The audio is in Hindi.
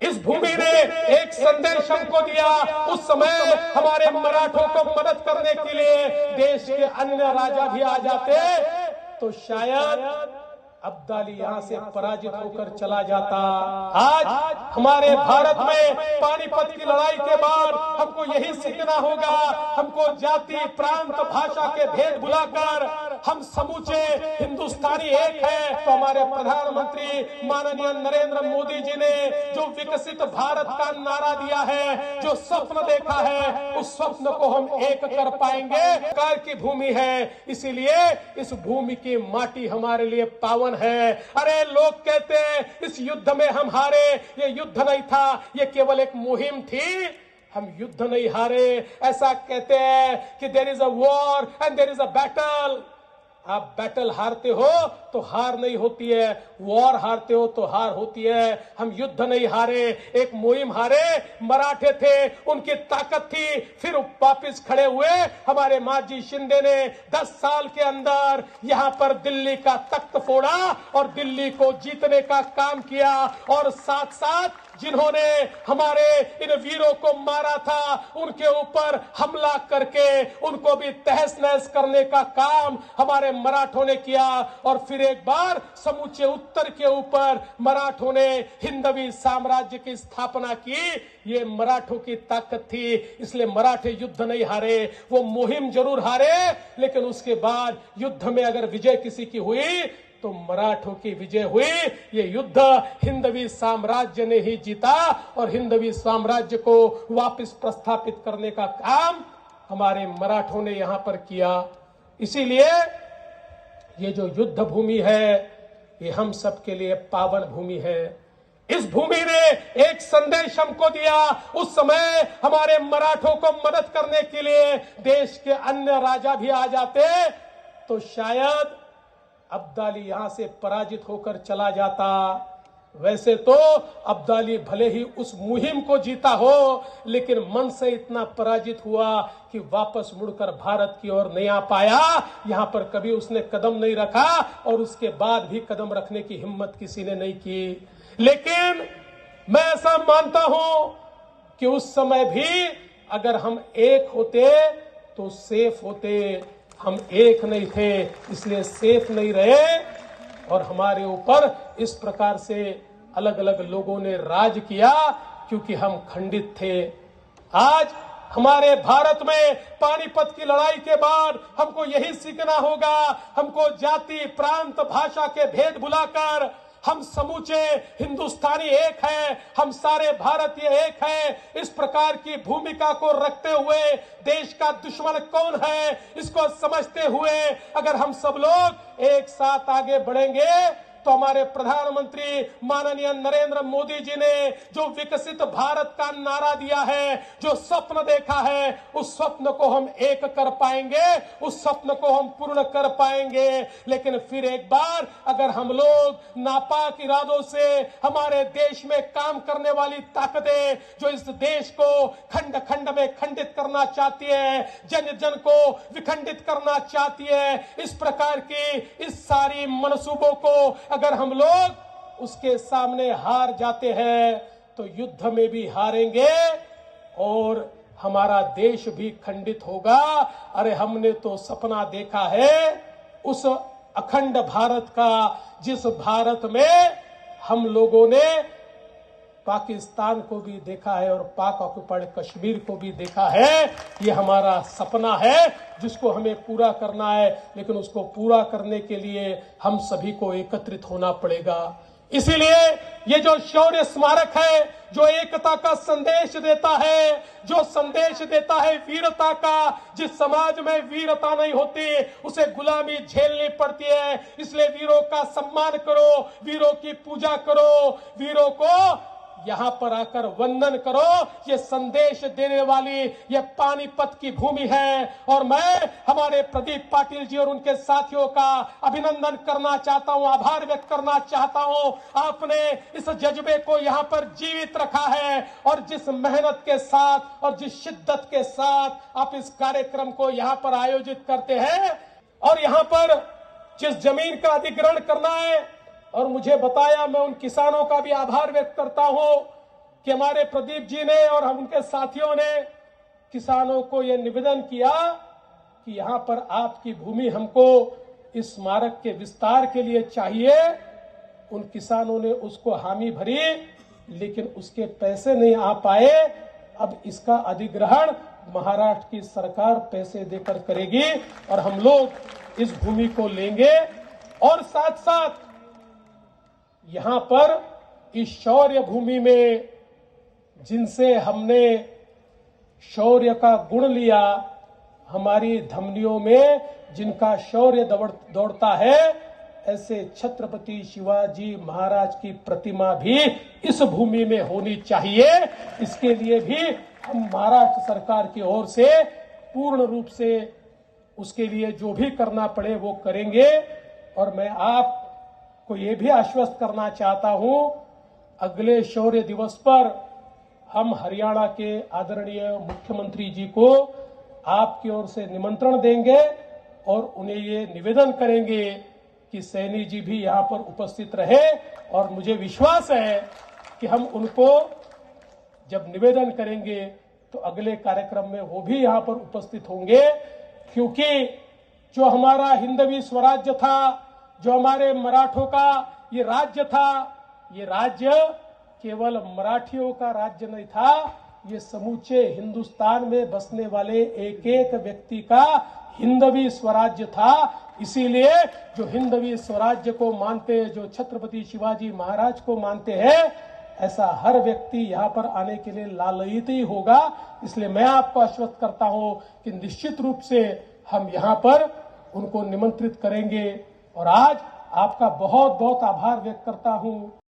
इस भूमि ने एक संदेश हमको दिया। उस समय हमारे मराठों को मदद करने के लिए देश के अन्य राजा भी आ जाते तो शायद अब्दाली यहाँ से पराजित होकर चला जाता। आज हमारे भारत में पानीपत की लड़ाई के बाद हमको यही सीखना होगा। हमको जाति, प्रांत, भाषा के भेद भुलाकर हम समूचे हिंदुस्तानी एक है। तो हमारे प्रधानमंत्री माननीय नरेंद्र मोदी जी ने जो विकसित भारत का नारा दिया है, जो स्वप्न देखा है, उस स्वप्न को हम एक कर पाएंगे। कार की भूमि है, इसीलिए इस भूमि की माटी हमारे लिए पावन है। अरे लोग कहते हैं इस युद्ध में हम हारे, ये युद्ध नहीं था, ये केवल एक मुहिम थी। हम युद्ध नहीं हारे। ऐसा कहते हैं कि there is a war and there is a battle. आप बैटल हारते हो तो हार नहीं होती है, वॉर हारते हो तो हार होती है। हम युद्ध नहीं हारे, एक मुहिम हारे। मराठे थे, उनकी ताकत थी, फिर वापिस खड़े हुए। हमारे माजी शिंदे ने 10 साल के अंदर यहाँ पर दिल्ली का तख्त फोड़ा और दिल्ली को जीतने का काम किया। और साथ साथ जिन्होंने हमारे इन वीरों को मारा था, उनके ऊपर हमला करके उनको भी तहस नहस करने का काम हमारे मराठों ने किया। और फिर एक बार समूचे उत्तर के ऊपर मराठों ने हिंदवी साम्राज्य की स्थापना की। ये मराठों की ताकत थी, इसलिए मराठे युद्ध नहीं हारे। वो मुहिम जरूर हारे, लेकिन उसके बाद युद्ध में अगर विजय किसी की हुई तो मराठों की विजय हुई। ये युद्ध हिंदवी साम्राज्य ने ही जीता और हिंदवी साम्राज्य को वापस प्रस्थापित करने का काम हमारे मराठों ने यहां पर किया। इसीलिए ये जो युद्ध भूमि है, ये हम सबके लिए पावन भूमि है। इस भूमि ने एक संदेश हमको दिया। उस समय हमारे मराठों को मदद करने के लिए देश के अन्य राजा भी आ जाते तो शायद अब्दाली यहां से पराजित होकर चला जाता। वैसे तो अब्दाली भले ही उस मुहिम को जीता हो, लेकिन मन से इतना पराजित हुआ कि वापस मुड़कर भारत की ओर नहीं आ पाया। यहां पर कभी उसने कदम नहीं रखा और उसके बाद भी कदम रखने की हिम्मत किसी ने नहीं की। लेकिन मैं ऐसा मानता हूं कि उस समय भी अगर हम एक होते तो सेफ होते। हम एक नहीं थे, इसलिए सेफ नहीं रहे और हमारे ऊपर इस प्रकार से अलग अलग लोगों ने राज किया, क्योंकि हम खंडित थे। आज हमारे भारत में पानीपत की लड़ाई के बाद हमको यही सीखना होगा। हमको जाति, प्रांत, भाषा के भेद भुलाकर हम समूचे हिंदुस्तानी एक है, हम सारे भारतीय एक है। इस प्रकार की भूमिका को रखते हुए देश का दुश्मन कौन है, इसको समझते हुए अगर हम सब लोग एक साथ आगे बढ़ेंगे तो हमारे प्रधानमंत्री माननीय नरेंद्र मोदी जी ने जो विकसित भारत का नारा दिया है, जो स्वप्न देखा है, उस स्वप्न को हम एक कर पाएंगे, उस स्वप्न को हम पूर्ण कर पाएंगे। लेकिन फिर एक बार अगर हम लोग नापाक इरादों से हमारे देश में काम करने वाली ताकतें जो इस देश को खंड खंड में खंडित करना चाहती है, जन जन को विखंडित करना चाहती है, इस प्रकार की इस सारी मनसूबों को अगर हम लोग उसके सामने हार जाते हैं तो युद्ध में भी हारेंगे और हमारा देश भी खंडित होगा। अरे हमने तो सपना देखा है उस अखंड भारत का, जिस भारत में हम लोगों ने पाकिस्तान को भी देखा है और पाक ऑक्युपाइड कश्मीर को भी देखा है। ये हमारा सपना है जिसको हमें पूरा करना है, लेकिन उसको पूरा करने के लिए हम सभी को एकत्रित होना पड़ेगा। इसीलिए ये जो शौर्य स्मारक है, जो एकता का संदेश देता है, जो संदेश देता है वीरता का, जिस समाज में वीरता नहीं होती उसे गुलामी झेलनी पड़ती है। इसलिए वीरों का सम्मान करो, वीरों की पूजा करो, वीरों को यहां पर आकर वंदन करो। ये संदेश देने वाली ये पानीपत की भूमि है और मैं हमारे प्रदीप पाटिल जी और उनके साथियों का अभिनंदन करना चाहता हूं, आभार व्यक्त करना चाहता हूं। आपने इस जज्बे को यहां पर जीवित रखा है और जिस मेहनत के साथ और जिस शिद्दत के साथ आप इस कार्यक्रम को यहां पर आयोजित करते हैं और यहां पर जिस जमीन का अधिग्रहण करना है और मुझे बताया, मैं उन किसानों का भी आभार व्यक्त करता हूं कि हमारे प्रदीप जी ने और हम उनके साथियों ने किसानों को यह निवेदन किया कि यहां पर आपकी भूमि हमको इस स्मारक के विस्तार के लिए चाहिए। उन किसानों ने उसको हामी भरी, लेकिन उसके पैसे नहीं आ पाए। अब इसका अधिग्रहण महाराष्ट्र की सरकार पैसे देकर करेगी और हम लोग इस भूमि को लेंगे। और साथ साथ यहां पर इस शौर्य भूमि में जिनसे हमने शौर्य का गुण लिया, हमारी धमनियों में जिनका शौर्य दौड़ता है, ऐसे छत्रपति शिवाजी महाराज की प्रतिमा भी इस भूमि में होनी चाहिए। इसके लिए भी हम महाराष्ट्र सरकार की ओर से पूर्ण रूप से उसके लिए जो भी करना पड़े वो करेंगे। और मैं आपको ये भी आश्वस्त करना चाहता हूं, अगले शौर्य दिवस पर हम हरियाणा के आदरणीय मुख्यमंत्री जी को आपकी ओर से निमंत्रण देंगे और उन्हें ये निवेदन करेंगे कि सैनी जी भी यहां पर उपस्थित रहे। और मुझे विश्वास है कि हम उनको जब निवेदन करेंगे तो अगले कार्यक्रम में वो भी यहां पर उपस्थित होंगे, क्योंकि जो हमारा हिंदवी स्वराज्य था, जो हमारे मराठों का ये राज्य था, ये राज्य केवल मराठियों का राज्य नहीं था, ये समूचे हिंदुस्तान में बसने वाले एक एक व्यक्ति का हिंदवी स्वराज्य था। इसीलिए जो हिंदवी स्वराज्य को मानते, जो छत्रपति शिवाजी महाराज को मानते हैं, ऐसा हर व्यक्ति यहाँ पर आने के लिए लालयित ही होगा। इसलिए मैं आपको आश्वस्त करता हूं कि निश्चित रूप से हम यहाँ पर उनको निमंत्रित करेंगे। और आज आपका बहुत बहुत आभार व्यक्त करता हूं